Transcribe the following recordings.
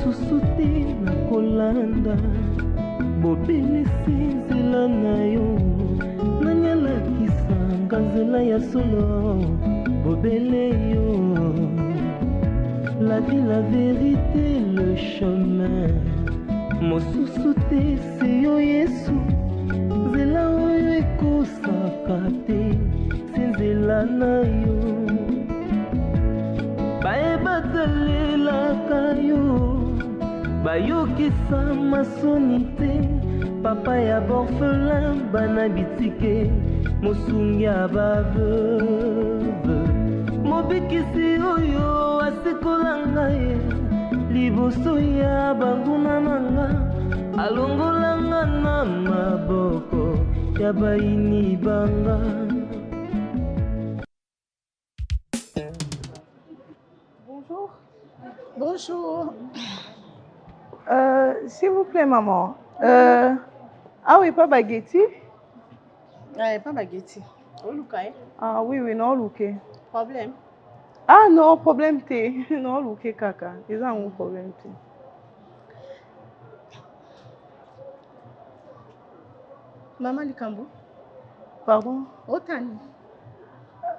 mosusu te nakolanda bobelisi nzela na yo nanyalakisanga nzela ya solo bobele yo la vie, la vérité, le chemin mosusu te se yo yesu nzela oyo ekosaka te se nzela na yo bayebatalelaka yo bayokisa masoni te papa ya borfelin bana bitike mosungi ya baveuve mobikisi oyo asekolanga ye liboso ya banguna nanga alongolanga na maboko ya bayini banga. Bonjour. Bonjour. S'il vous plaît, maman. Ah oui, pas baguetti? Pas baguetti. Ah oui, oui, non, louké. Problème? Ah non, problème t'es. Non, louké, caca. Ils ont un problème t'es. Maman Likambo? Pardon? Otani.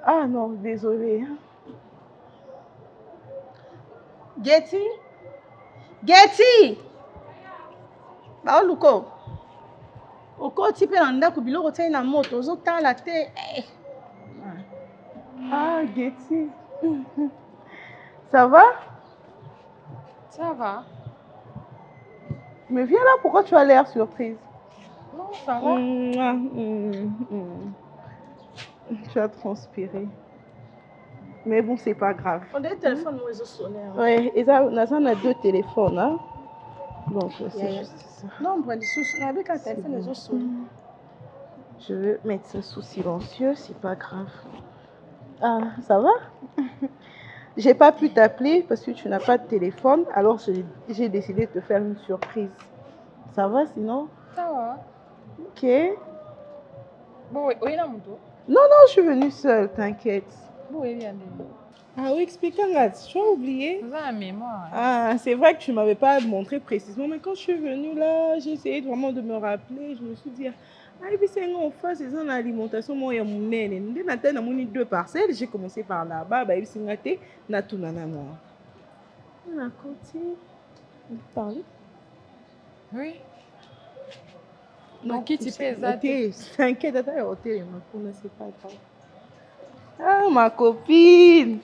Ah non, désolé. Getty? Getty! Ba oluko. Oko ti pe na ndako biloko tali na moto ozotala te. Ah, Getty. Ça va? Ça va. Mais viens là, pourquoi tu as l'air surprise? Non, ça va. Tu as transpiré. Mais bon, c'est pas grave. On a un téléphone où ils ont sonné. Oui, on a deux téléphones. Hein? Donc, c'est juste ça. Non, on a un téléphone, ils ont sonné. Je veux mettre ça sous silencieux, c'est pas grave. Ah, ça va? J'ai pas pu t'appeler parce que tu n'as pas de téléphone, alors j'ai décidé de te faire une surprise. Ça va sinon? Ça va. Ok. Bon, oui, là, mon tour. Non, non, je suis venue seule, t'inquiète. Bon, oui, bien. Ah oui, explique-moi, tu as oublié? Vous avez la mémoire. Ah, c'est vrai que tu ne m'avais pas montré précisément, mais quand je suis venue là, j'ai essayé vraiment de me rappeler. Je me suis dit, ah, et puis c'est en face, c'est en alimentation, moi, il y a mon nez. J'ai deux parcelles, j'ai commencé par là-bas, et puis c'est na tout nana moi. On a continué. Vous parlez? Oui. Donc, qui tu fais ça? T'inquiète, attends, c'est pas grave. Ah, ma copine!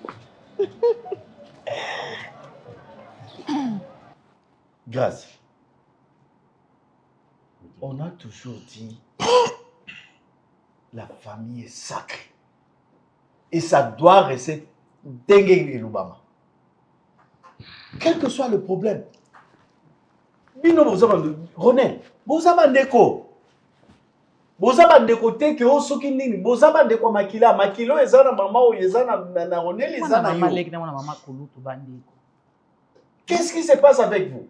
Grâce. On a toujours dit la famille est sacrée. Et ça doit rester dingue et Lubama. Quel que soit le problème. Bino René, vous avez un déco. Vous avez un déco te que osoki nini. Vous avez un déco makila. Makilo ezana maman ou ezana na René les ana yo. Qu'est-ce qui se passe avec vous?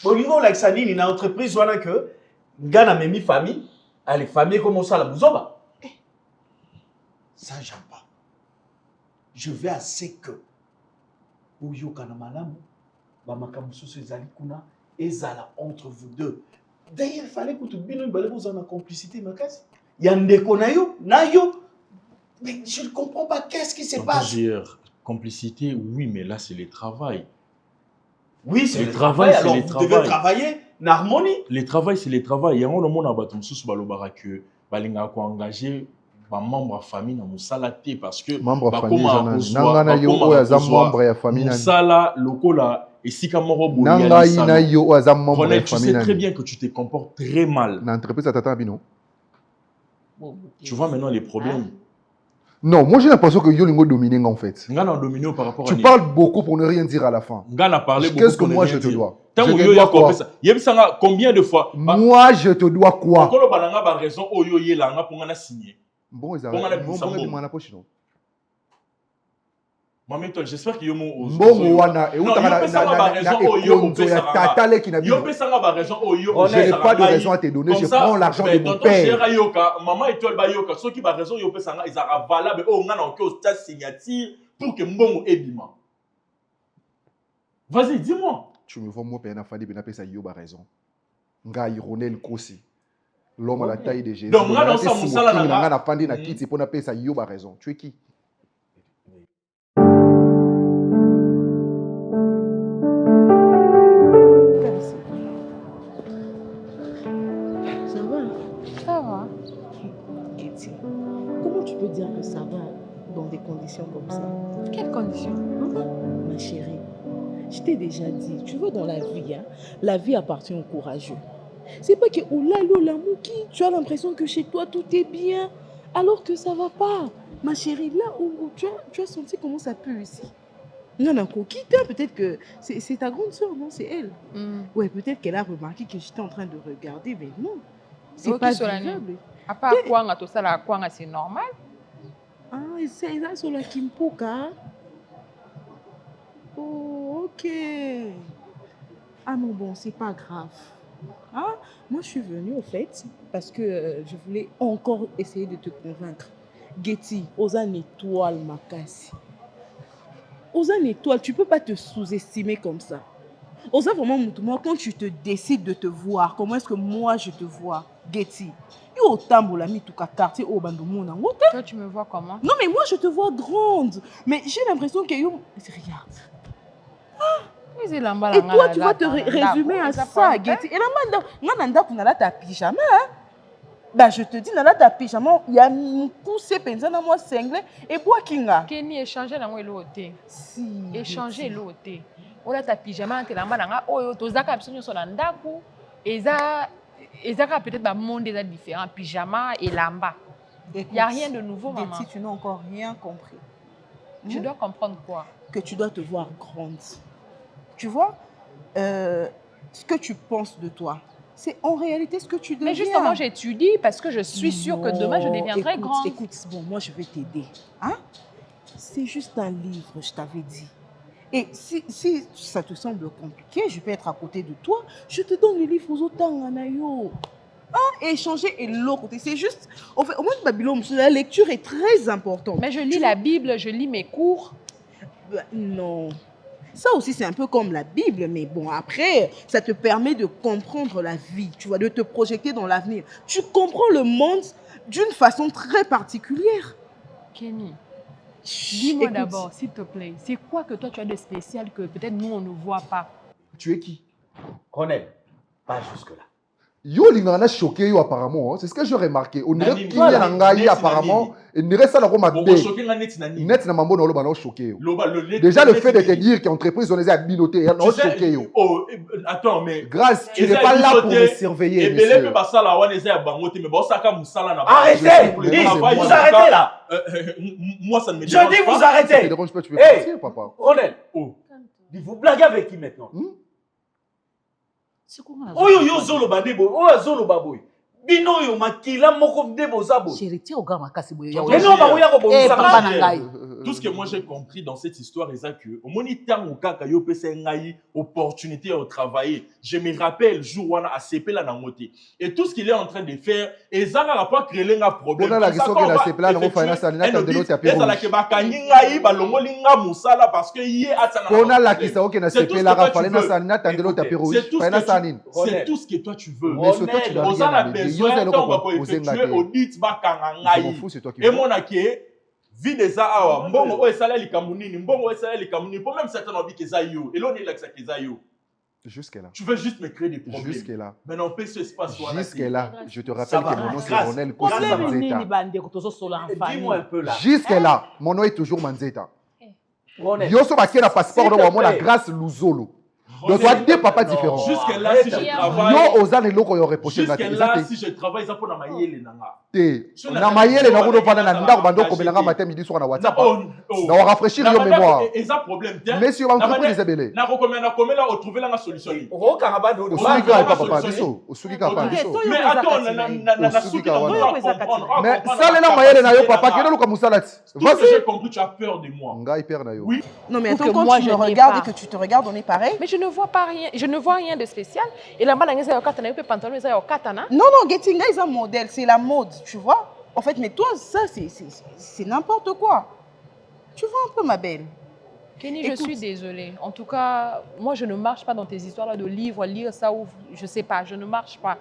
Au niveau de l'Axanine, il y a une entreprise que Gana Memi famille, les familles comme ça, la bouzoba. Ça, j'aime pas. Je veux assez que pour Yokana Malam, Bamakamusu Zalikuna, et Zala entre vous deux. D'ailleurs, il fallait que tu bino vous en complicité, ma casse. Il y a un déconayo, nayo. Mais je ne comprends pas qu'est-ce qui se passe. Complicité, oui, mais là, c'est le travail. Oui, c'est le travail. Alors, vous devez travailler en harmonie. Le travail, c'est le travail. Il y a un monde à Batum Sous Balobara que Balinga a engagé un membre de la famille dans Moussalate parce que membre de la famille, Moussala, Lokola, et si Kamoro tu sais très bien que tu te comportes très mal. Tu vois maintenant les problèmes. Non, moi j'ai l'impression que Yolingo domine en fait. Tu parles beaucoup pour ne rien dire à la fin. Qu'est-ce que moi je te dois? Combien de fois? Moi je te dois quoi? Bon, j'espère qu'il y a je n'ai pas de raison à te donner, je prends l'argent de mon père. Maman et toi, ceux qui ont raison, ils ont valable pour que Mbongo Ebima. Vas-y, dis-moi. Tu me vois, moi, Pena Fadi, Ben Apesa Yoba raison. Nga Ironel Kosi. L'homme à la taille de Jésus. Donc, on ça, Moussala, na Fandi na Kiti, pour Apesa Yoba raison. Tu es qui? Ça va? Ça va. Getty, comment tu peux dire que ça va dans des conditions comme ça? Quelles conditions? Ma chérie, je t'ai déjà dit, tu vois, dans la vie, hein, la vie appartient aux courageux. C'est pas que tu as l'impression que chez toi tout est bien, alors que ça va pas. Ma chérie, là où tu as senti comment ça pue ici. Non, non, Kokita, peut-être que c'est ta grande soeur, non? C'est elle. Ouais, peut-être qu'elle a remarqué que j'étais en train de regarder, mais non. C'est pas vivable. À part Kwanga, tout ça, la Kwanga, c'est normal. Ah, c'est ça sur la Kimpoka. Oh, ok. Ah non, bon, c'est pas grave. Ah, moi, je suis venue, au fait, parce que je voulais encore essayer de te convaincre. Getty, Ozan étoile, Makassi. Ozan étoile, tu peux pas te sous-estimer comme ça. Ozan vraiment, moi, quand tu te décides de te voir, comment est-ce que moi, je te vois, Getty? Yo, tambola, mi tout quartier, au bandomona. Toi, tu me vois comment? Non, mais moi, je te vois grande. Mais j'ai l'impression que yo... Regarde. Et toi, tu vas te résumer à ça, Getty. Et là, maintenant, ta pyjama. Bah, je te dis, dans ta pyjama, il y a un poussé, dans moi, cinglé, et bois kinga. Kenny, échanger dans l'autre. Si. Échanger l'autre. On a ta pyjama, tu es là, oh, tu as absolument son andaku. Et ça, peut-être un monde déjà différent, pyjama et lamba. Il n'y a rien de nouveau, maman. Si tu n'as encore rien compris. Tu dois comprendre quoi? Que tu dois te voir grande. Tu vois, ce que tu penses de toi, c'est en réalité ce que tu deviens. Mais justement, j'étudie parce que je suis sûre que demain, je deviendrai grande. Écoute, bon, moi, je vais t'aider. Hein? C'est juste un livre, je t'avais dit. Et si ça te semble compliqué, je peux être à côté de toi. Je te donne le livre aux autant, Anayo. Hein? Et échanger et l'autre côté. C'est juste... Au moins, Babylone, la lecture est très importante. Mais je lis la Bible, je lis mes cours. Non. Ça aussi, c'est un peu comme la Bible, mais bon, après, ça te permet de comprendre la vie, tu vois, de te projeter dans l'avenir. Tu comprends le monde d'une façon très particulière. Kenny, dis-moi d'abord, s'il te plaît, c'est quoi que toi tu as de spécial que peut-être nous, on ne voit pas? Tu es qui? Ronel, pas jusque-là. Yo, l'ingana choqué, yo, apparemment. C'est ce que j'ai remarqué. On dirait qu'il y a un gars, apparemment. Il ne reste pas là comme net na mambo na lo bana choqué. Déjà le fait de te dire qu'entreprise on les a binoté, non choqué yo. Oh, attends mais grâce, tu n'es pas là pour me surveiller. Arrêtez! Vous arrêtez là. Moi ça ne me dérange pas. Je dis vous arrêtez. Tu peux partir, papa. Ronel, vous blaguez avec qui maintenant? Oyo yo zolo badebo, oyo zolo baboy. Bino yo makila moko ndebo zabo. Chérie, tu es au grand makasi boyo. Non, ba oya ko Tout ce que moi j'ai compris dans cette histoire est que au moniteur au kaka yo pese ngai opportunité au travailler. Je me rappelle jour wana a CP la nangote. Et tout ce qu'il est en train de faire ezanga n'a pas créé un problème. On a la question que la CP là non finance na de l'autre ya pero. Ezala ke bakani ngai balongoli nga musala parce que yé atana. On a la question que la CP là rafale na sanina de l'autre ya pero. C'est tout ce que toi tu veux. Mais ce toi tu dois bien. Audit bakanga ngai. Et mon aké vie des awa mbongo o esala likamuni mbongo esala likamuni pour même certains envie que ça yo et l'on est là que ça yo jusque là tu veux juste me créer des problèmes jusque là mais non pas ce espace là jusque là je te rappelle que mon nom c'est Ronel dis-moi un peu là jusque là mon nom est toujours Manzeta yo so ba kera passeport do mo la grâce Luzolo. Donc, tu as deux papas différents. Jusque-là, si je travaille. Yo, aux années, l'eau, jusque-là, si je travaille, ça pour la maïele. Na maïele, na roule pendant la nda, bando, comme la matin, midi, soir, na WhatsApp. Na rafraîchir your mémoire. Et ça, problème. Mais sur l'entreprise, les ébélés. Na recommande là, on trouve la solution. Au Carabado, au Sugi-Ka, papa, biso. Au Sugi-Ka, papa, biso. Mais attends, na Sugi-Ka, mais ça, les maïele, na yo, papa, qui est là, le Kamousalati. Vas-y. J'ai compris, tu as peur de moi. Nga, hyper na yo. Oui. Non, mais attends, quand tu me regardes et que tu te regardes, on est pareil. Mais je ne vois pas rien, je ne vois rien de spécial. Et là-bas, il y a un pantalon, il y a un pantalon, il y a un katana. Non, Getty, c'est un modèle, c'est la mode, tu vois. En fait, mais toi, ça, c'est n'importe quoi. Tu vois un peu, ma belle. Kenny, je suis désolée. En tout cas, moi, je ne marche pas dans tes histoires-là de livres, lire ça ou je ne sais pas. Je ne marche pas.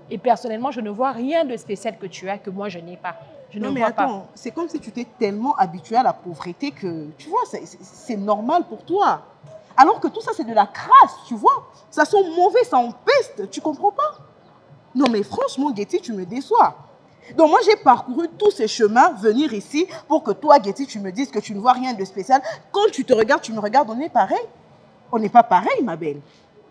Et personnellement, je ne vois rien de spécial que tu as que moi, je n'ai pas. Je ne vois pas. C'est comme si tu t'es tellement habitué à la pauvreté que, tu vois, c'est normal pour toi. Alors que tout ça, c'est de la crasse, tu vois. Ça sent mauvais, ça empeste, tu comprends pas? Non, mais franchement, Getty, tu me déçois. Donc moi, j'ai parcouru tous ces chemins, venir ici, pour que toi, Getty, tu me dises que tu ne vois rien de spécial. Quand tu te regardes, tu me regardes, on est pareil. On n'est pas pareil, ma belle.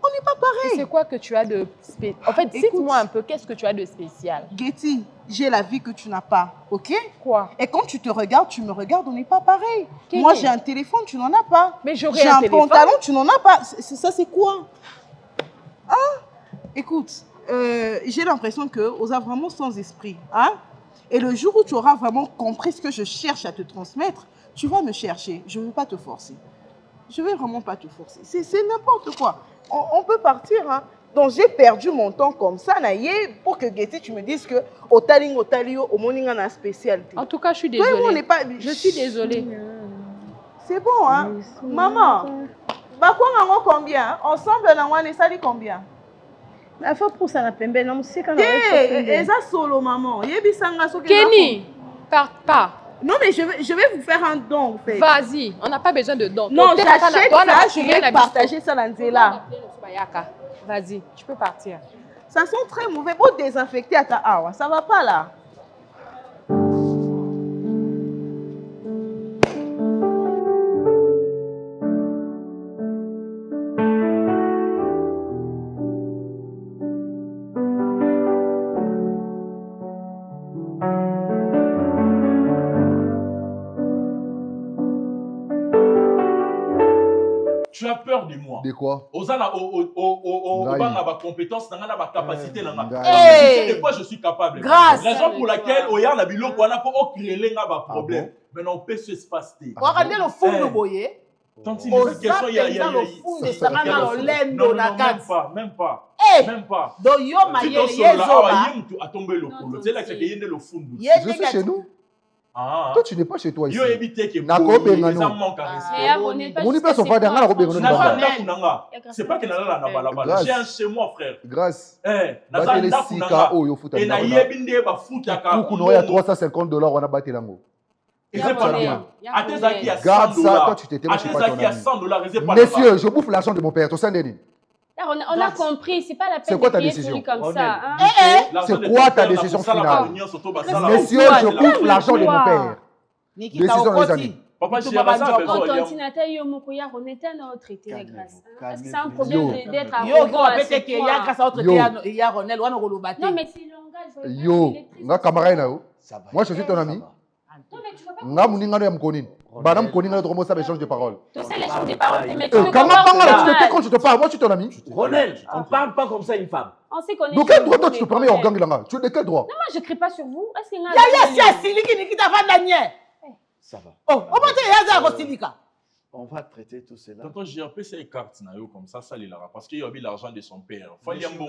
On n'est pas pareil. C'est quoi que tu as de spécial? En fait, cite-moi un peu, qu'est-ce que tu as de spécial? Getty, j'ai la vie que tu n'as pas, ok? Quoi? Et quand tu te regardes, tu me regardes, on n'est pas pareil. Kenny. Moi, j'ai un téléphone, tu n'en as pas. Mais j'aurais un téléphone. J'ai un pantalon, tu n'en as pas. Ça, c'est quoi? Hein? Écoute, j'ai l'impression que Osa vraiment sans esprit, hein? Et le jour où tu auras vraiment compris ce que je cherche à te transmettre, tu vas me chercher. Je ne veux pas te forcer. Je ne vais vraiment pas te forcer. C'est n'importe quoi. On peut partir, hein? Donc j'ai perdu mon temps comme ça, pour que Getty, tu me dises que au talio, au moninga na spécialité. En tout cas, je suis désolée. Je suis désolée. C'est bon, hein? Maman, combien? Ensemble, on est sali combien? Il faut pour ça la pembe, non, c'est quand même. Solo, maman. Kenny, part pas. Non, mais je vais vous faire un don, en fait. Vas-y, on n'a pas besoin de don. Non, j'achète ça, je vais partager ça dans là. Vas-y, tu peux partir. Ça sent très mauvais. Pour désinfecter à ta awa, ça va pas là. Tu as peur de moi. De quoi? Ozana, ma compétence, ma capacité. De quoi je suis capable. Grâce. Raison pour laquelle, Oya na bilo, on a pas créé un problème. Mais on peut se passer. Regardez le fond de boyer. Tanti, les questions, il y a même pas. Même pas. Donc, yo, ma je suis chez nous. Ah. Toi, tu n'es pas chez toi ici. Yo éviter que c'est pas que j'ai un chez moi, frère. Grâce. Et il y a $350, on a battu l'amour. Garde ça, toi tu t'étais pas chez toi. Messieurs, je bouffe l'argent de mon père. On a compris, c'est pas la peine. C'est quoi ta décision comme ça? C'est quoi ta décision finale? Messieurs, je bouffe l'argent de mon père. Décision des amis. Papa, c'est un problème d'être à non, mais c'est langage. Yo, nga camarade là. Moi, je suis ton ami. Nga muninga ya mkonini. Bana mkonini na trop ça échange de paroles. Tu sais l'échange de paroles, mais quand tu te parles, moi je suis ton ami. Ronel, on parle pas comme ça une femme. On s'est connus. De quel droit toi tu te permets en gang là? Tu es de quel droit? Non, moi je crie pas sur vous. Est-ce que ça va. Oh, on va traiter tout cela. Tonton, j'ai appelé ces cartes comme ça les lara parce qu'il y a eu l'argent de son père. Fallait un bon.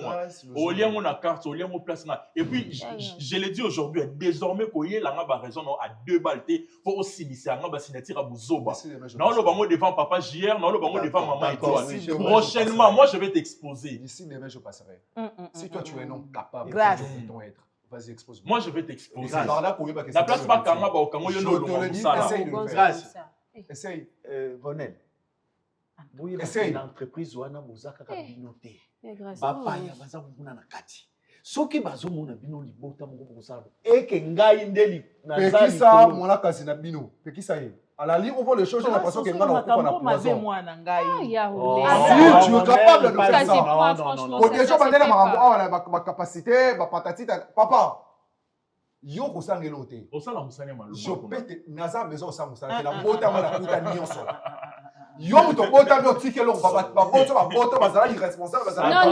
Au lien on a carte, au lien on place là. Et puis je l'ai dit aujourd'hui, désormais qu'on y est là on a raison à 2 balles pour aussi lycée on va signature à Bouzoba. Non le bango devant papa JR, non le bango devant maman et toi. Prochainement, moi je vais t'exposer. Ici demain je passerai. Si toi tu es non capable de être. Vas-y, expose-moi. Moi, je vais t'exposer. La place pas Kama, au Kamo, il y a essaye, Ronel. Essaye. L'entreprise, on a besoin de papa, il y a besoin de kati. Soki bazomona bino libota moko kosala. Eke ngai ndeli nazali. Pekisa mwana kasi na bino. Pekisa ye. À la ligne, on voit les choses, j'ai l'impression qu'il y a un poison. Si tu es capable de faire ça. Pour que les gens aient ma capacité, ma patatite. Papa, yo kosanga elote. Je pète naza maison au sang ça. La bota mona kuta nyonso. Yo muto bota no tikelo papa bota bazala irresponsable bazala. Non,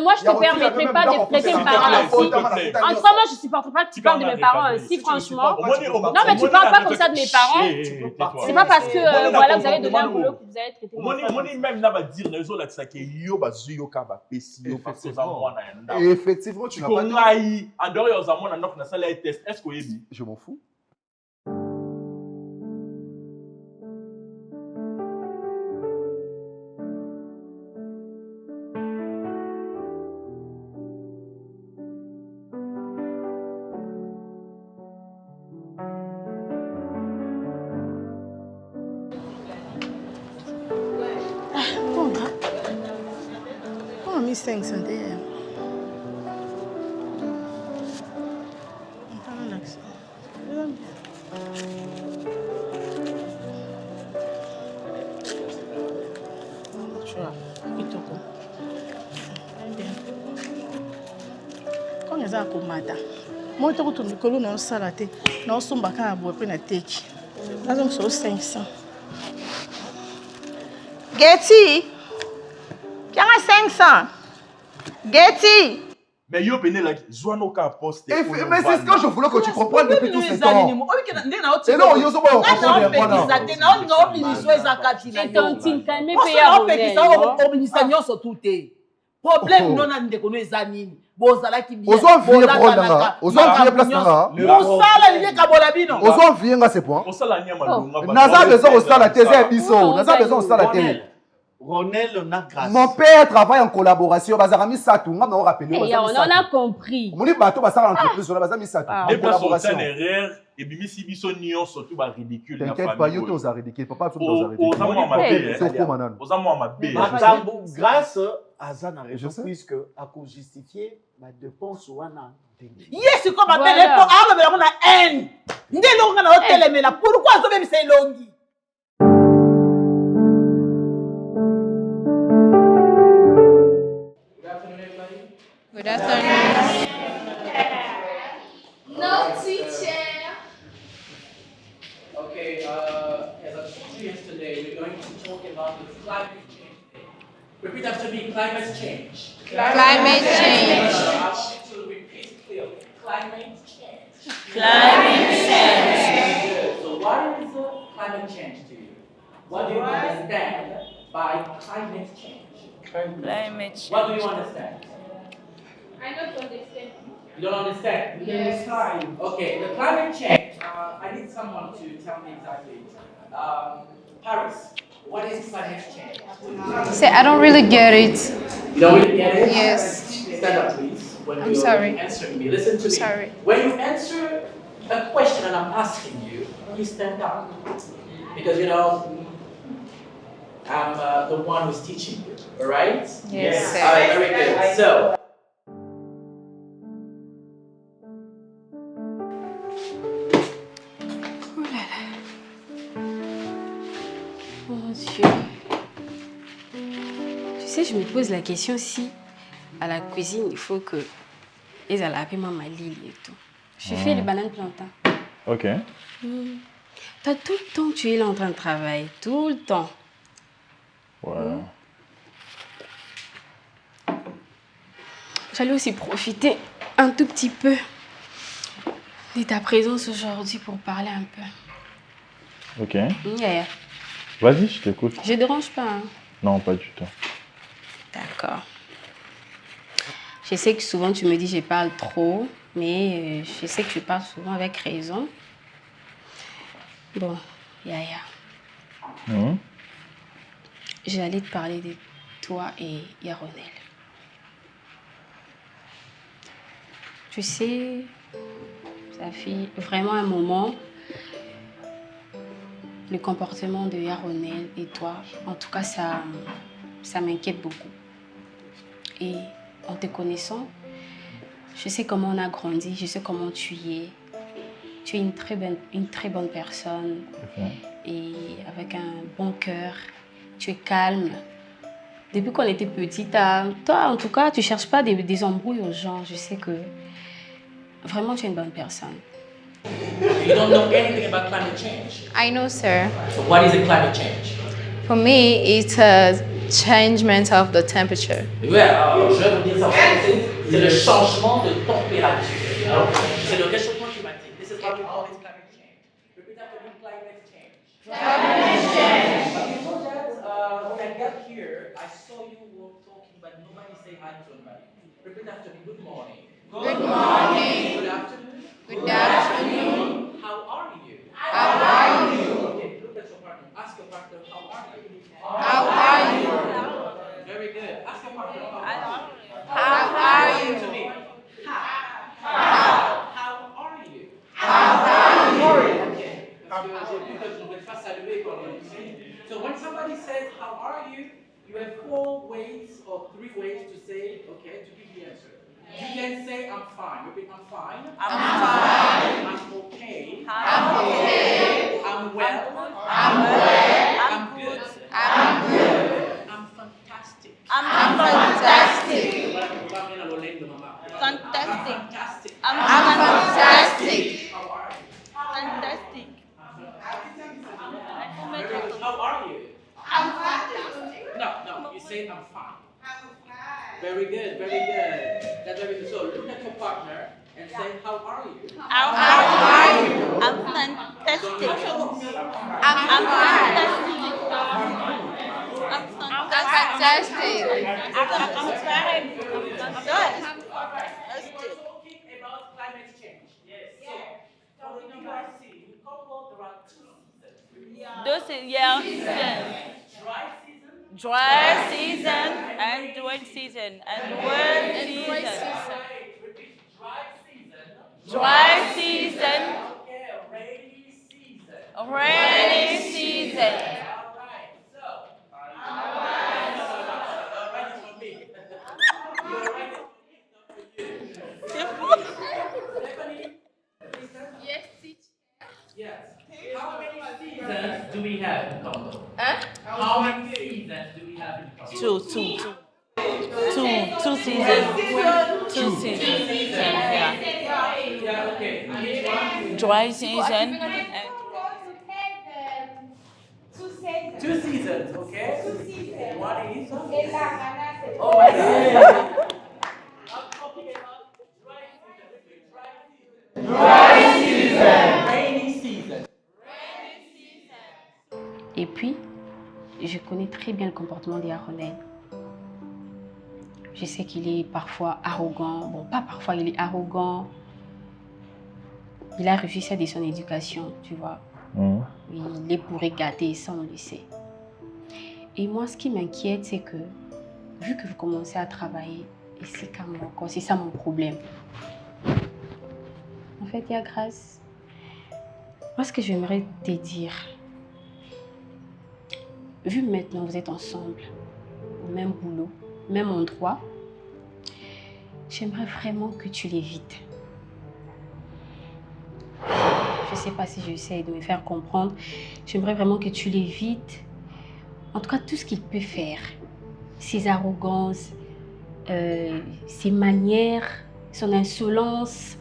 moi je te permettrai pas de traiter mes parents ainsi. En tout cas, moi je supporte pas que tu parles de mes parents ainsi, franchement. Non, mais tu parles pas comme ça de mes parents. C'est pas parce que voilà, vous avez donné un boulot que vous avez traité mes parents. Moi même là va dire les autres là que yo bazuyo ka ba pesi yo parce que effectivement tu n'as pas dit en dehors aux amona nok na sala test est-ce que yebi je m'en fous. 500. Quand ils ont commandé, moi je suis venu à la tête, je suis venu à la tête. Donc c'est 500. Getty, tu as 500. Getty. Mais yo peine la Zoano ka poste. Mais c'est ce que je voulais que tu comprennes depuis tout ce temps. Et non, yo so pas problème non na ndeko no ezamini bozalaki bien ozwa place nanga mosala liye kabola bino ozwa vienga ce point osala nyama lunga naza besoin osala te c'est biso naza besoin osala te Ronel n'a grâce. Mon père travaille en collaboration. Bazarami Satou, on a rappelé. On a compris. Mon bateau va faire l'entreprise, on a Bazarami Satou. Et pas sortir une erreur et puis si biso nion surtout va ridicule. T'inquiète pas, yo t'os ridicule. Papa tout t'os ridicule. Aux amants ma belle. C'est quoi manan? Aux amants ma belle. Grâce à Zana, puisque à cause justifier ma dépense ou ana. Yes, comme ma belle pour arme on a haine. Ndelo ngana hôtel mais là pourquoi ça même c'est longi? Good afternoon. No, teacher. Okay, as I told you yesterday, we're going to talk about the climate change. Repeat after me, climate change. Climate change. I want you to repeat clearly. Climate change. Climate change. Good. So what is climate change to you? What do you understand by climate change? Climate change. What do you understand? I don't understand. You don't understand? Yes. Okay, the climate change, I need someone to tell me exactly. Paris, what is climate change? Say, I don't really get it. You don't really get it? Yes. Stand up, please. When I'm you're sorry. answering me, listen to me. Sorry. When you answer a question and I'm asking you, please stand up. Because, you know, I'm the one who's teaching you, all right? Yes. All right, very good. So, Tu sais, je me pose la question si à la cuisine, il faut que ils aient appelé ma lili et tout. Je fais les bananes plantains. Ok. Toi, tout le temps, tu es là en train de travailler. Tout le temps. Ouais. J'allais aussi profiter un tout petit peu de ta présence aujourd'hui pour parler un peu. Ok. Yeah. Vas-y, je t'écoute. Je dérange pas, hein? Non, pas du tout. D'accord. Je sais que souvent tu me dis que je parle trop, mais je sais que je parle souvent avec raison. Bon, Yaya. J'allais te parler de toi et Yaronel. Tu sais, ça fait vraiment un moment, le comportement de Yaronel et toi, en tout cas, ça m'inquiète beaucoup. Et en te connaissant, je sais comment on a grandi, je sais comment tu es. Tu es une très bonne personne et avec un bon cœur. Tu es calme. Depuis qu'on était petite, toi, en tout cas, tu ne cherches pas des embrouilles aux gens. Je sais que vraiment, tu es une bonne personne. you don't know anything about climate change. I know, sir. So what is a climate change? For me, it's a changement of the temperature. Yeah, je vais vous dire ça. C'est le changement de température. C'est le réchauffement climatique. This is what we call it climate change. Repeat after me, climate change. Climate change. You know that when I got here, I saw you were talking, but nobody say hi to anybody. Repeat after me. Good morning. Good morning. Good afternoon. Good afternoon. How are you? How are you? Okay, look at your partner. Ask your partner, how are you? How are you? Very good. Ask your partner, How are you? To me. How are you? How are you? Okay. So when somebody says, how are you? You have 4 ways or 3 ways to say, okay, to give the answer. You can say I'm fine. Repeat, I'm fine. I'm fine. I'm okay. I'm okay. I'm well. I'm well. I'm good. I'm good. I'm fantastic. I'm fantastic. Fantastic. I'm fantastic. How are you? Fantastic. How are you? I'm fantastic. No, you say I'm fine. Very good, very good. That's very good. So look at your partner and say, how are you? How are you? I'm fantastic. I'm fantastic. I'm fantastic. Talking about climate change. Yes. So in the DRC, in Congo, there are 2 seasons. Dry season and wet season. Dry season. Rainy season. Yes, teacher. Yes. How many seasons do we have in Congo? How many seasons do we have in Congo? Two seasons. 2 seasons. Yeah, okay. Dry season and 2 seasons, okay? 2 seasons. What is? Oh my God. I'm talking about dry season. Rainy season. Et puis, je connais très bien le comportement d'Aaronel. Je sais qu'il est parfois arrogant. Bon, pas parfois, il est arrogant. Il a reçu ça de son éducation, tu vois. Il est bourré gâté, ça on le sait. Et moi, ce qui m'inquiète, c'est que, vu que vous commencez à travailler, et c'est comme encore, c'est ça mon problème. En fait, il y a grâce. Moi, ce que j'aimerais te dire, vu maintenant vous êtes ensemble, au même boulot, même endroit, j'aimerais vraiment que tu l'évites. Je ne sais pas si j'essaie de me faire comprendre. J'aimerais vraiment que tu l'évites. En tout cas, tout ce qu'il peut faire. Ses arrogances, ses manières, son insolence.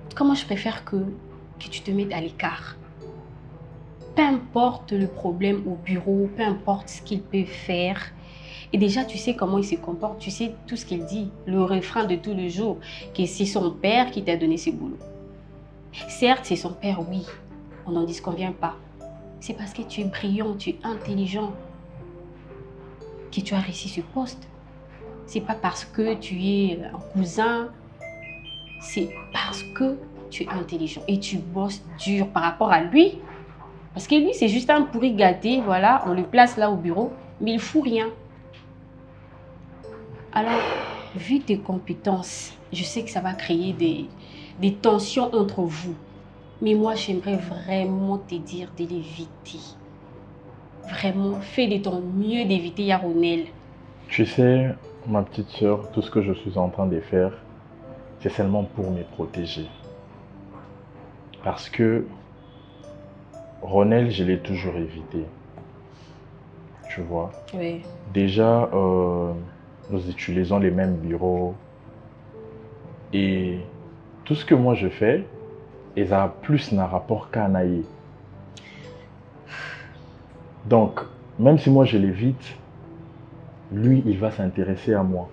En tout cas, moi, je préfère que tu te mettes à l'écart. Peu importe le problème au bureau, peu importe ce qu'il peut faire. Et déjà, tu sais comment il se comporte, tu sais tout ce qu'il dit. Le refrain de tous les jours, que c'est son père qui t'a donné ce boulot. Certes, c'est son père, oui. On n'en disconvient pas. C'est parce que tu es brillant, tu es intelligent que tu as réussi ce poste. C'est pas parce que tu es un cousin. C'est parce que tu es intelligent et tu bosses dur par rapport à lui. Parce que lui, c'est juste un pourri gâté, voilà, on le place là au bureau, mais il ne fout rien. Alors, vu tes compétences, je sais que ça va créer des tensions entre vous. Mais moi, j'aimerais vraiment te dire de l'éviter. Vraiment, fais de ton mieux d'éviter Aaronel. Tu sais, ma petite sœur, tout ce que je suis en train de faire, c'est seulement pour me protéger. Parce que Ronel, je l'ai toujours évité. Tu vois? Oui. Déjà, nous utilisons les mêmes bureaux. Et tout ce que moi je fais, ils ont plus un rapport qu'à Naïe. Donc, même si moi je l'évite, lui, il va s'intéresser à moi.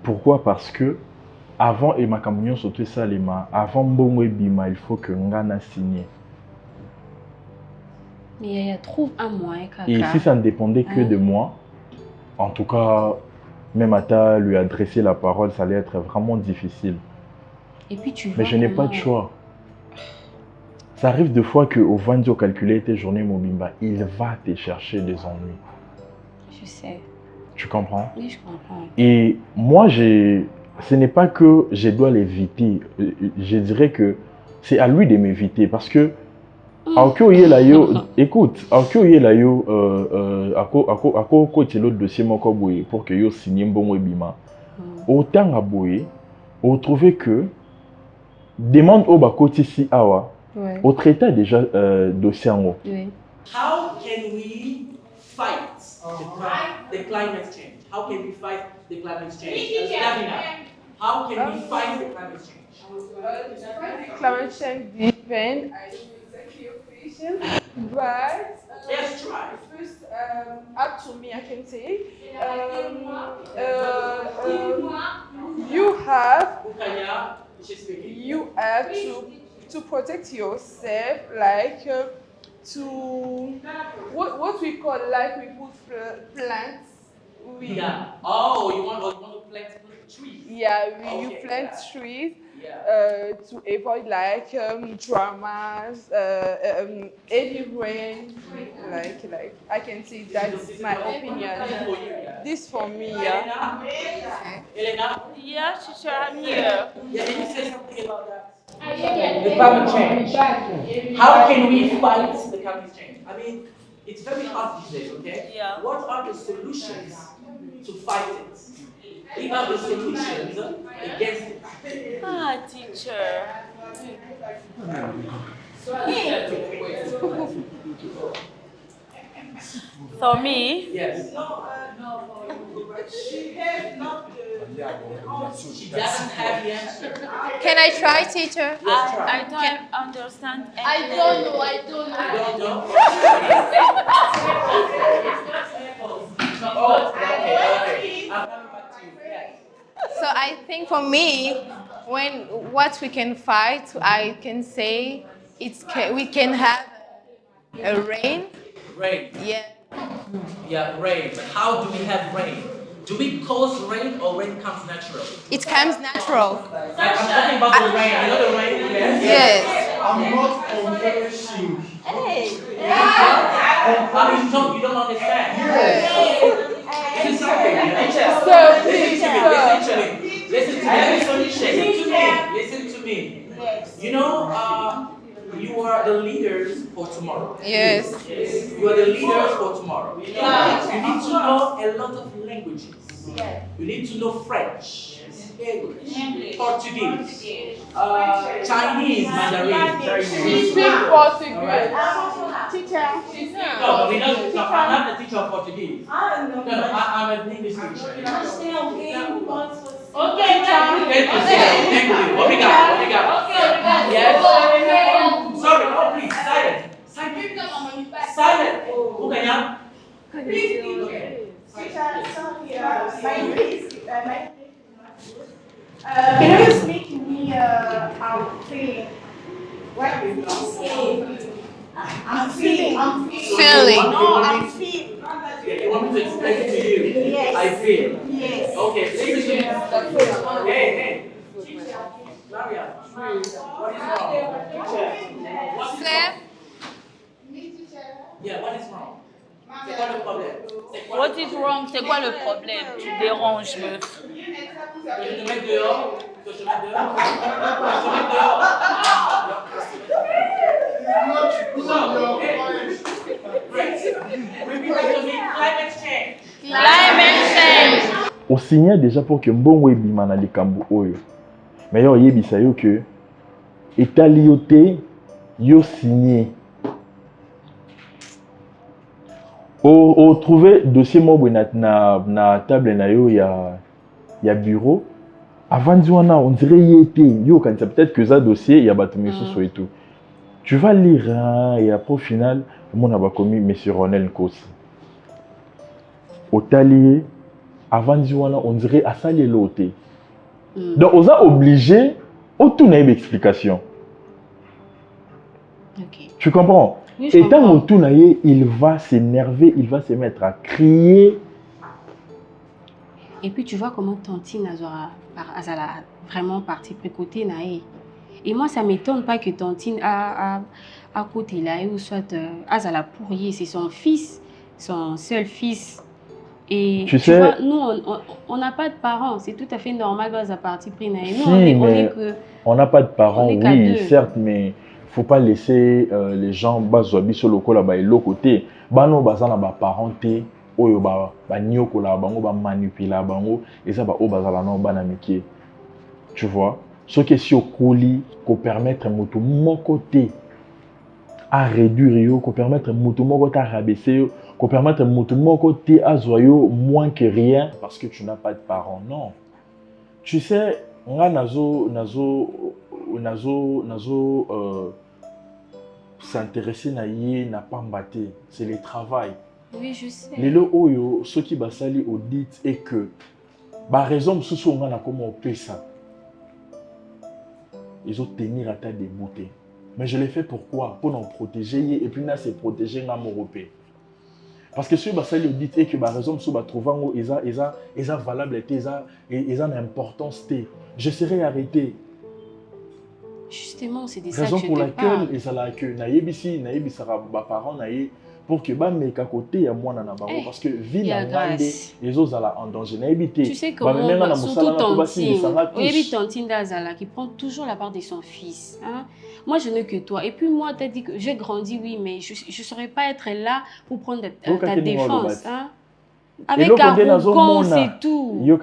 Pourquoi? Parce que avant et ma camion sauté salima, avant Mbongo Bima, il faut que Ngana signe. Mais il trouve un moyen, Kaka. Et si ça ne dépendait que de moi, en tout cas, même à lui adresser la parole, ça allait être vraiment difficile. Et puis tu mais je n'ai pas de choix. Ça arrive deux fois qu'au Vandio calculer tes journées Mobimba, il va te chercher des ennuis. Je sais. Tu comprends? Oui, je comprends. Et moi, ce n'est pas que je dois l'éviter. Je dirais que c'est à lui de m'éviter parce que Écoute, ako l'autre dossier pour que yo signe bon webima. Autant aboye, on trouvait que demande au bakoti si awa, au traité déjà dossier en haut. How can we fight the climate change? How can we fight the climate change? How can we fight the climate change? Climate change depends. But let's try. First, up to me, I can say. You have to protect yourself, like to what we call, like we put plants. Yeah. Oh, you want to plant trees? Yeah, you plant trees. To avoid like dramas, heavy rain, like I can say that's my opinion. This for me, yeah. Elena? Yeah, teacher, I'm here. Yeah, can you say something about that? The climate change. How can we fight the climate change? I mean, it's very hard these days, okay? Yeah. What are the solutions to fight it? What are the solutions against it? Ah, teacher. For me? Yes. She doesn't have the answer. Can I try, teacher? I don't understand anything. I don't know. I don't know. Okay. I'm coming back to you. Yes. So I think for me, what we can fight, I can say we can have a rain. Rain. Yeah. Yeah, rain. But how do we have rain? Do we cause rain or rain comes natural? It comes natural. I'm talking about the rain. You know the rain? Yes. I'm not encouraging. Hey. You don't understand. Yes. Listen something. Listen to me. You know, you are the leaders for tomorrow. Yes. You are the leaders for tomorrow. You need to know a lot of languages. You need to know French, English, Portuguese, Chinese, Mandarin. We speak Portuguese. Teacher. No, I'm not the teacher of Portuguese. No, I'm an English teacher. Okay, Thank you. Obrigado. Yes. Sorry, no, please, silent. Silent. Who can you? Can you speak to me how I'm feeling? What are you saying? I'm feeling. Feeling. No, I'm feeling. You want me to explain it to you? Yes. I feel. Yes. Okay, listen to me. Hey. Maria, what is wrong? Sam? Yeah, what is wrong? C'est quoi le problème? What is wrong? C'est quoi le problème? Tu déranges, meuf. Que je te mette dehors? Que je te mette dehors? Repeat after me. Climate change. Climate change. On signait déjà pour que bon webima na likambo oyo. Mais yo yebisa yo que étalioté yo signé. O trouver dossier mo na table na yo ya bureau. Avant d'y on dirait yété yo quand ça peut-être que ça dossier il y a battu sous et tout. Tu vas lire et après au final mon a commis monsieur Ronel Nkosi. Au talier avant d'y on dirait à ça les lotés. Donc on a obligé au tout une explication. Okay. Tu comprends? Oui, et tant au tout il va s'énerver, il va se mettre à crier. Et puis tu vois comment Tantine a vraiment parti précoter naé. Et moi ça m'étonne pas que Tantine a côté là ou soit Azala pourrier, c'est son fils, son seul fils. Et tu sais, vois, nous on n'a pas de parents, c'est tout à fait normal à partir pris naé. Nous si, on est que on n'a pas de parents, oui, certes, mais faut pas laisser les gens bazoabi sur le là-bas et l'autre côté. Bano bazana ba parenté, oyo ba nyokola bango ba manipula bango et ça ba o bazala non bana miki. Tu vois? Ce qui est si au colis qu'on permettre moto mon côté à réduire qu'on permettre moto mon côté à rabaisser qu'on permettre moto mon côté à zoyo moins que rien parce que tu n'as pas de parents. Non. Tu sais, nga nazo s'intéresser na yé n'a pas mbatté, c'est le travail. Oui, je sais. Les lo oyo ce qui basali audit est que ba raison sous on a comment on paie ça. Ils ont tenir à ta dégoûter. Mais je l'ai fait pourquoi? Pour nous protéger et puis là c'est protéger la européen. Parce que si basali audit est que ba raison sous ba trouvant ils a valable et ils ont importance té. Je serai arrêté. Justement, c'est des ça que raison je pour te laquelle parle. ils ont la que naïbisi sera ba parents naïe pour que ba me kakoté ya mwana na bango parce que vie na ngande les autres ala en danger naïbité. Tu sais comment surtout Tantine d'Azala qui prend toujours la part de son fils. Hein? Moi, je n'ai que toi. Et puis moi, tu as dit que j'ai grandi, oui, mais je ne saurais pas être là pour prendre ta défense. Hein? Avec arrogance et tout. Et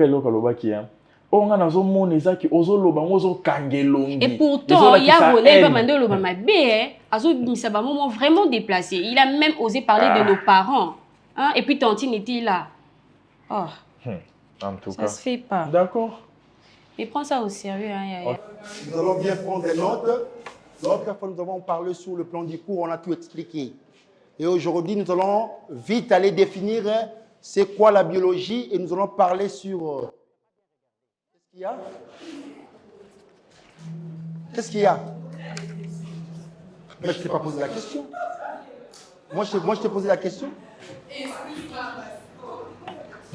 pourtant, il y a René Bamando Lobamabé, un moment vraiment déplacé. Il a même osé parler de nos parents. Hein? Et puis Tantine était là. Oh. En tout ça cas. se fait pas. D'accord. Mais prends ça au sérieux. Hein, Nous allons bien prendre des notes. L'autre fois, nous avons parlé sur le plan du cours, on a tout expliqué. Et aujourd'hui, nous allons vite aller définir c'est quoi la biologie et nous allons parler sur... Qu'est-ce qu'il y a? Qu'est-ce qu'il y a? Mais je ne t'ai pas posé la question. Moi, je t'ai posé la question.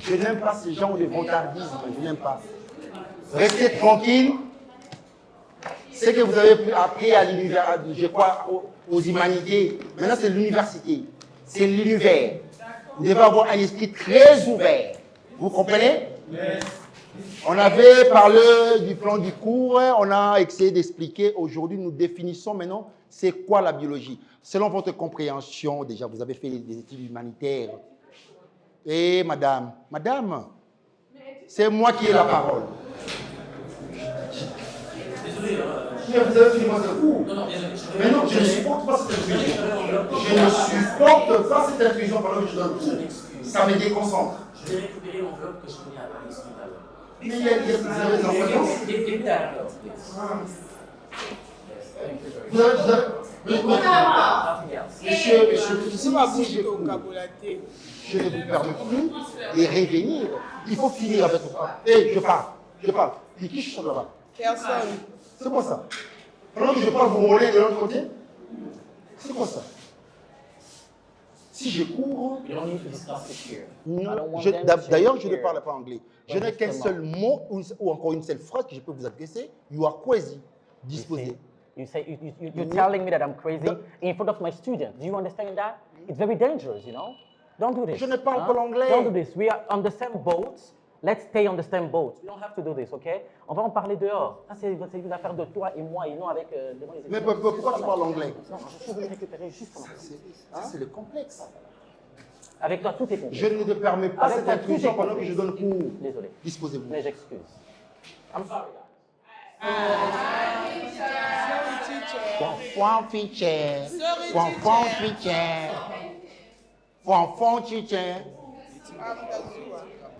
Je n'aime pas ces gens de vantardisme. Je n'aime pas. Restez tranquille. Ce que vous avez appris à l'univers, je crois, aux humanités, maintenant c'est l'université. C'est l'univers. Vous devez avoir un esprit très ouvert. Vous comprenez? On avait parlé du plan du cours, on a essayé d'expliquer. Aujourd'hui, nous définissons maintenant c'est quoi la biologie. Selon votre compréhension, déjà, vous avez fait des études humanitaires. Et madame, c'est moi qui ai la parole. Mais vous avez fini votre cours. Mais non, je ne supporte pas cette intrusion. Je ne supporte pas cette intrusion pendant que je donne cours. Ça me déconcentre. Je vais récupérer l'enveloppe que je connais à Paris. Mais il y a des enfants. Monsieur, je ne vous permets plus de revenir. Il faut finir avec vous. Je parle. Et qui chante là-bas? Personne. C'est quoi ça? Pendant que je parle, vous roulez de l'autre côté? C'est quoi ça? Si je cours... D'ailleurs, je ne parle pas anglais. Je n'ai qu'un seul mot ou encore une seule phrase que je peux vous adresser. You are crazy. Disposé. You're telling me that I'm crazy in front of my students. Do you understand that? It's very dangerous, you know? Don't do this. Je ne parle pas l'anglais. Don't do this. We are on the same boat. Let's stay on the same boat. We don't have to do this, okay? On va en parler dehors. Ça, c'est une affaire de toi et moi et non avec devant les Mais pourquoi tu parles anglais? Non, je suis venu récupérer justement. Ça, c'est le complexe. Avec toi, tout est complexe. Je ne te permets pas cette intrusion pendant que je donne cours. Désolé. Disposez-vous. Mais j'excuse. I'm sorry.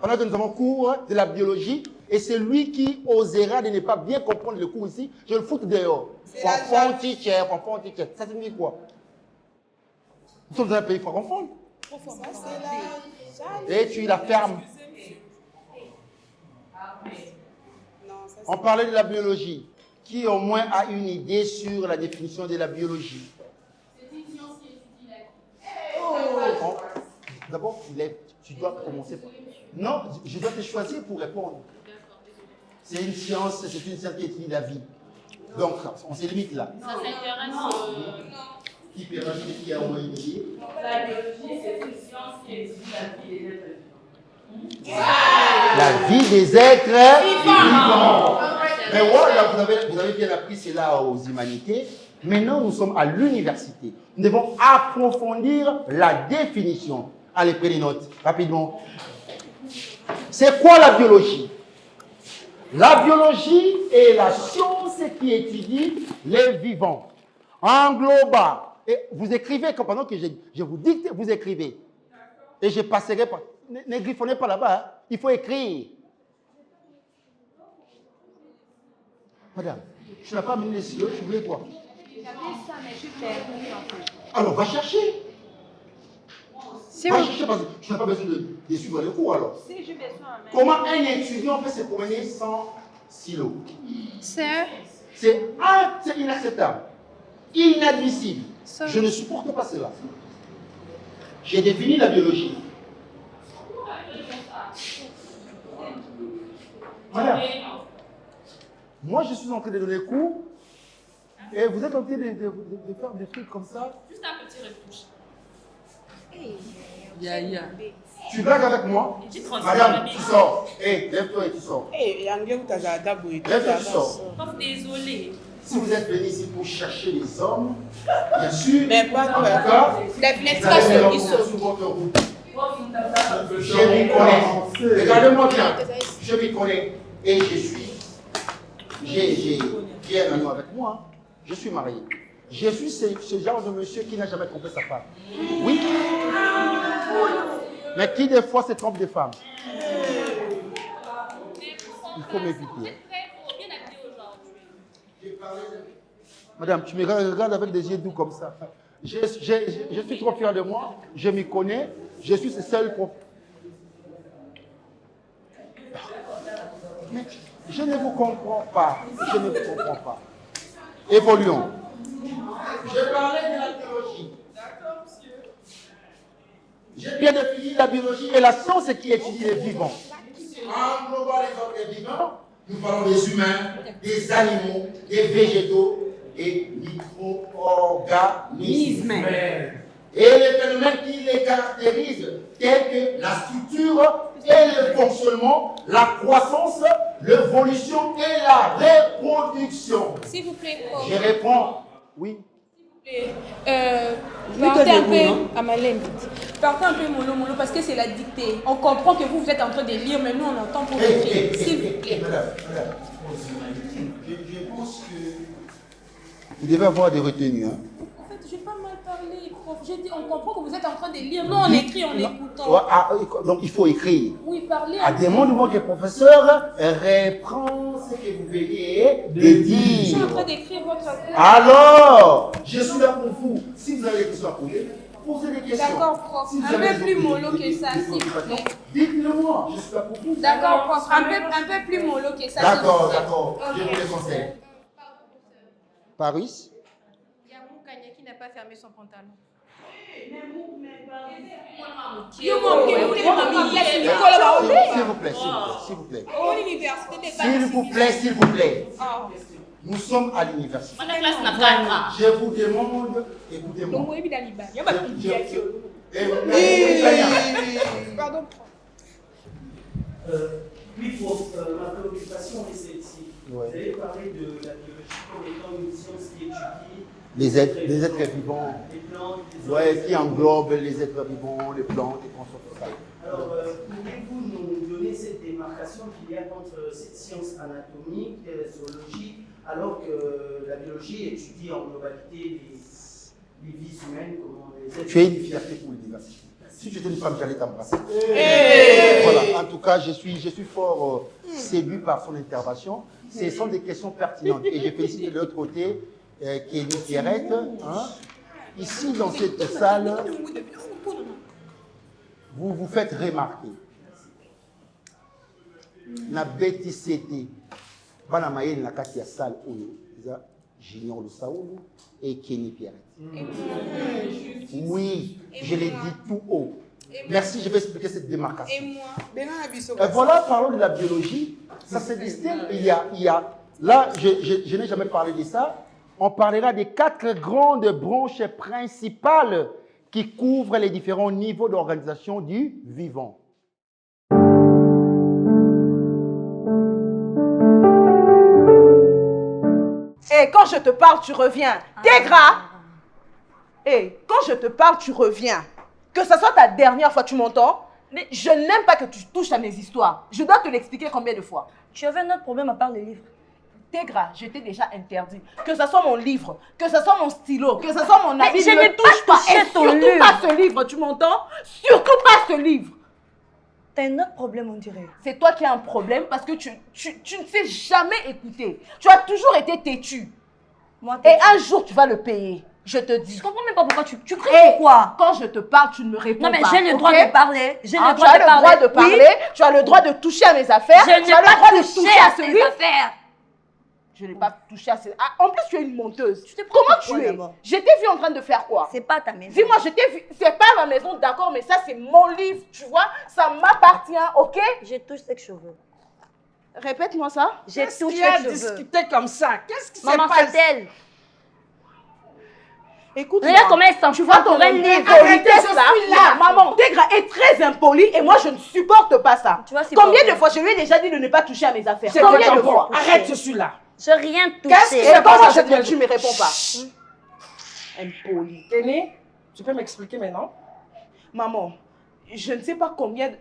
Pendant que nous avons cours de la biologie, et c'est lui qui osera de ne pas bien comprendre le cours ici, je le fous dehors. Ça signifie quoi? Nous sommes dans un pays francophone. Et tu la fermes. On parlait de la biologie. Qui au moins a une idée sur la définition de la biologie? C'est une science qui étudie la vie. D'abord, tu dois commencer par... Non, je dois te choisir pour répondre. C'est une science qui étudie la vie. Donc, on se limite là. Ça s'intéresse... Qui peut rajouter qui a au moins une idée? La biologie, c'est une science qui étudie la vie des êtres vivants. La vie des êtres vivants. Mais voilà, vous avez bien appris cela aux humanités. Maintenant, nous sommes à l'université. Nous devons approfondir la définition. Allez, prenez note, rapidement. C'est quoi la biologie? La biologie est la science qui étudie les vivants. Englobant. Et vous écrivez, pendant que je vous dicte, vous écrivez. Et je passerai par... Ne griffonnez pas là-bas, hein. Il faut écrire. Madame, tu n'as pas amené les stylos, tu voulais quoi? J'avais ça, mais je suis perdue en fait. Alors, va chercher. Va chercher parce que tu n'as pas besoin de suivre les cours alors. Si j'ai besoin, mais... Comment un étudiant peut se promener sans stylo? C'est inacceptable. Inadmissible. Je ne supporte pas cela. J'ai défini la biologie. Madame, moi je suis en train de donner cours et vous êtes en train de faire des trucs comme ça. Juste un petit retouche. Tu blagues avec moi? Madame, tu sors. Hé, lève-toi et tu sors. Lève-toi et tu sors. Prof, désolé. Si vous êtes venu ici pour chercher les hommes, bien sûr, mais pas en tout cas, la pénétration qui saute. Je m'y connais. Regardez-moi bien. Je m'y connais. Et j'ai un ami avec moi. Je suis marié. Je suis ce genre de monsieur qui n'a jamais trompé sa femme. Oui. Mais qui des fois se trompe des femmes. Il faut m'éviter. Madame, tu me regardes avec des yeux doux comme ça. Je suis trop fier de moi. Je m'y connais. Je suis ce seul prof. Mais je ne vous comprends pas. Je ne vous comprends pas. Évoluons. Je parlais de la biologie. D'accord, monsieur. J'ai bien défini la biologie et la science qui étudie les vivants. Englobant les autres vivants, nous parlons des humains, des animaux, des végétaux et micro-organismes. Et les phénomènes qui les caractérisent, tels que la structure et le fonctionnement, la croissance, l'évolution et la reproduction. S'il vous plaît, prof. Je réponds, oui. Partez un peu à ma limite. Partez un peu mollo parce que c'est la dictée. On comprend que vous êtes en train de lire, mais nous on entend pour écrire. S'il vous plaît. Madame, je pense que vous devez avoir des retenues. Hein. En fait, j'ai pas mal parlé, prof. On comprend que vous êtes en train de lire. Nous on écrit en écoutant. Donc il faut écrire. Oui, parler. À des moments que le professeur reprend ce que vous venez de dire. Je suis en train d'écrire votre cours. Alors, je suis là pour vous. Si vous avez des questions à poser, posez des questions. D'accord, prof. Si un peu plus mollo que ça, s'il vous plaît. Dites-le-moi, je suis là pour vous. D'accord, prof. Un peu plus mollo que ça. D'accord, d'accord. Je vous le conseille. Paris? Il y a Moukanye qui n'a pas fermé son pantalon. S'il vous plaît. Nous sommes à l'université. Je vous demande, écoutez-moi. Pardon. Oui, prof, ma préoccupation est celle-ci. Vous avez parlé de la biologie comme étant une science qui étudie les êtres vivants, les plantes, qui englobent les êtres vivants, les plantes, et tout ça. Alors, pouvez-vous nous donner cette démarcation qu'il y a entre cette science anatomique, zoologie, alors que la biologie étudie en globalité les vies humaines, comment les êtres... Tu es une fierté pour l'université. Si tu étais une femme, j'allais t'embrasser. Voilà, en tout cas, je suis fort séduit par son intervention. Ce sont des questions pertinentes. Et je félicite de l'autre côté Kenny Pierrette. Hein. Ici, dans cette salle, vous vous faites remarquer. Na BTCT, bana maye na kati ya salle oyo, Junior Lusaoulou et Kenny Pierrette. Oui, je l'ai dit tout haut. Merci, je vais expliquer cette démarcation. Et moi, voilà, parlons de la biologie. Ça se distingue. Il y a là, je n'ai jamais parlé de ça. On parlera des 4 grandes branches principales qui couvrent les différents niveaux d'organisation du vivant. Et quand je te parle, tu reviens. Tégra. Et quand je te parle, tu reviens. Que ce soit ta dernière fois, tu m'entends? Mais je n'aime pas que tu touches à mes histoires. Je dois te l'expliquer combien de fois? Tu avais un autre problème à part le livre. Tégra, je t'ai déjà interdit. Que ce soit mon livre, que ce soit mon stylo, que ce soit mon habit, je n'ai pas touché ton livre. Surtout pas ce livre, tu m'entends? Surtout pas ce livre. T'as un autre problème, on dirait. C'est toi qui as un problème parce que tu ne sais jamais écouter. Tu as toujours été têtu. Et un jour, tu vas le payer. Je te dis. Je comprends même pas pourquoi tu cries pourquoi. Quand je te parle, tu ne me réponds pas. Non, mais j'ai le droit de parler. J'ai le droit de parler. Oui. Tu as le droit de toucher à mes affaires. Je n'ai pas touché à tes affaires. Je n'ai pas touché à ces... Ah, en plus, tu es une menteuse. Comment tu es? Je t'ai vu en train de faire quoi? C'est pas ta maison. Dis-moi, je t'ai vu... C'est pas ma maison, d'accord, mais ça, c'est mon livre, tu vois? Ça m'appartient, ok? Je touche ce que je veux. Répète-moi ça. Je touche ce que je veux. Discuter comme ça. Qu'est-ce qui se passe? Maman, c'est elle. Écoute, regarde comment elle s'en tu vois ton livre. Arrêtez, je suis là. Maman, Tégra est très impolie et moi, je ne supporte pas ça. Tu vois, combien de fois je lui ai déjà dit de ne pas toucher à mes affaires? Combien de fois? Arrête, je suis là. Je n'ai rien touché. Qu'est-ce qui se passe? Tu ne me réponds pas. Impoli. Téné, tu peux m'expliquer maintenant? Maman, je ne sais pas combien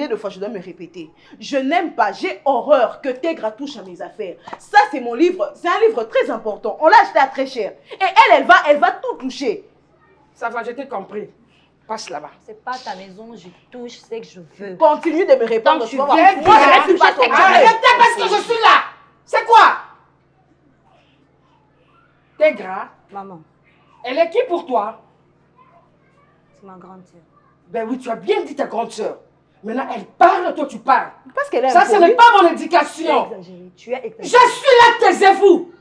de fois je dois me répéter. Je n'aime pas, j'ai horreur que Tégra touche à mes affaires. Ça, c'est mon livre. C'est un livre très important. On l'a acheté à très cher. Et elle va tout toucher. Ça va, je t'ai compris. Passe là-bas. C'est pas ta maison, je touche ce que je veux. Continue de me répondre. Tu moi, viens, je ne suis pas ton mari. Arrêtez parce que je suis là. C'est quoi? Tégra. Maman. Elle est qui pour toi? C'est ma grande sœur. Ben oui, tu as bien dit ta grande sœur. Maintenant, elle parle, toi tu parles. Parce qu'elle est ça, ce n'est pas mon éducation. Tu as exagéré. Je suis là, taisez-vous.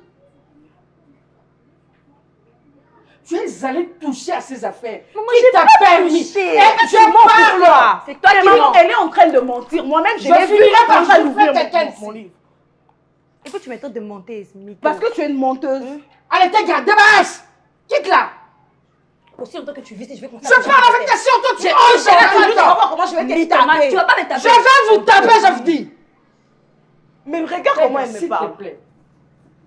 Tu es allé toucher à ses affaires. Maman, qui t'a permis? Je parle. C'est toi qui maman, elle est en train de mentir. Moi-même, je finirai par ouvrir mon livre. Et puis tu m'étonnes de monter, parce que tu es une menteuse. Allez, Tégra, débarrasse. Quitte là. Aussi longtemps que tu vis, je vais commencer à... Je parle avec ta soeur, toi tu... Oh, je vais voir comment je vais te taper. Tu vas pas me taper. Je vais vous taper, je vous dis. Mais regarde comment elle me parle. S'il te plaît.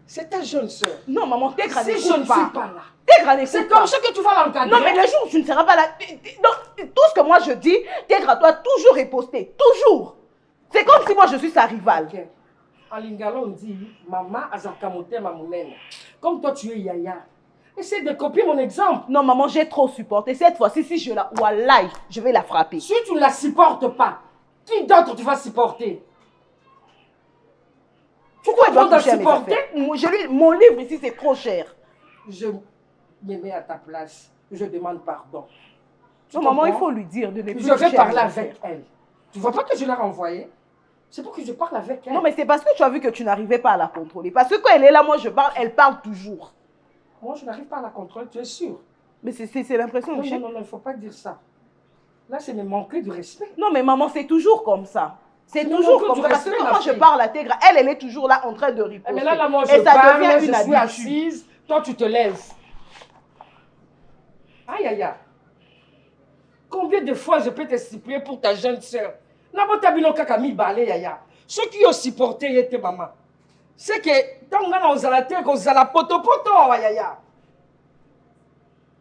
C'est ta jeune soeur. Non, maman, Tégra n'écoute pas. Si je ne suis pas là. Tégra n'écoute pas. C'est comme ça que tu vas l'encadrer. Non, mais le jour où tu ne seras pas là... Tout ce que moi je dis, Tégra doit toujours riposter. Toujours. C'est comme si moi je suis sa rivale. En lingala, on dit, maman azakamote mamounene. Comme toi tu es Yaya. Essaye de copier mon exemple. Non, maman, j'ai trop supporté. Cette fois-ci, si je la... Wallahi, je vais la frapper. Si tu ne la supportes pas, qui d'autre tu vas supporter? Pourquoi tu dois supporter? Mon livre ici, c'est trop cher. Je me mets à ta place. Je demande pardon. Non, maman, il faut lui dire de ne plus... Je vais parler avec elle. Tu vois pas que je l'ai renvoyée? C'est pour que je parle avec elle. Non, mais c'est parce que tu as vu que tu n'arrivais pas à la contrôler. Parce que quand elle est là, moi, je parle, elle parle toujours. Moi, je n'arrive pas à la contrôler, tu es sûr? Mais c'est l'impression que j'ai. Non, il ne faut pas dire ça. Là, c'est me manquer de respect. Non, mais maman, c'est toujours comme ça. C'est toujours comme ça. Parce que quand je parle à Tégra, elle est toujours là en train de riposter. Mais là, moi, je parle, je suis assise, toi, tu te lèves. Aïe, aïe, aïe. Combien de fois je peux te supplier pour ta jeune soeur? Ceux qui ont supporté étaient maman. C'est que tant qu'on a osé la terre, qu'on a la poto, yaya.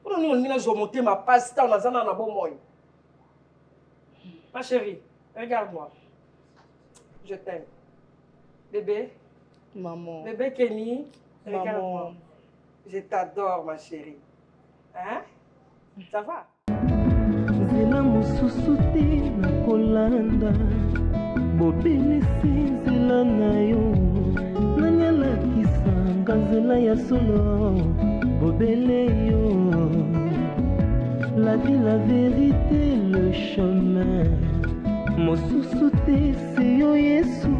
On a monté ma passe, on a un bon moyen. Ma chérie, regarde-moi. Je t'aime. Bébé. Maman. Bébé Kenny, regarde-moi. Je t'adore, ma chérie. Hein? Ça va? Nzela mosusu te nakolanda bobelisi nzela na yo nani alakisanga nzela ya solo bobele yo la vie la vérité le chemin mosusu te se yo Yesu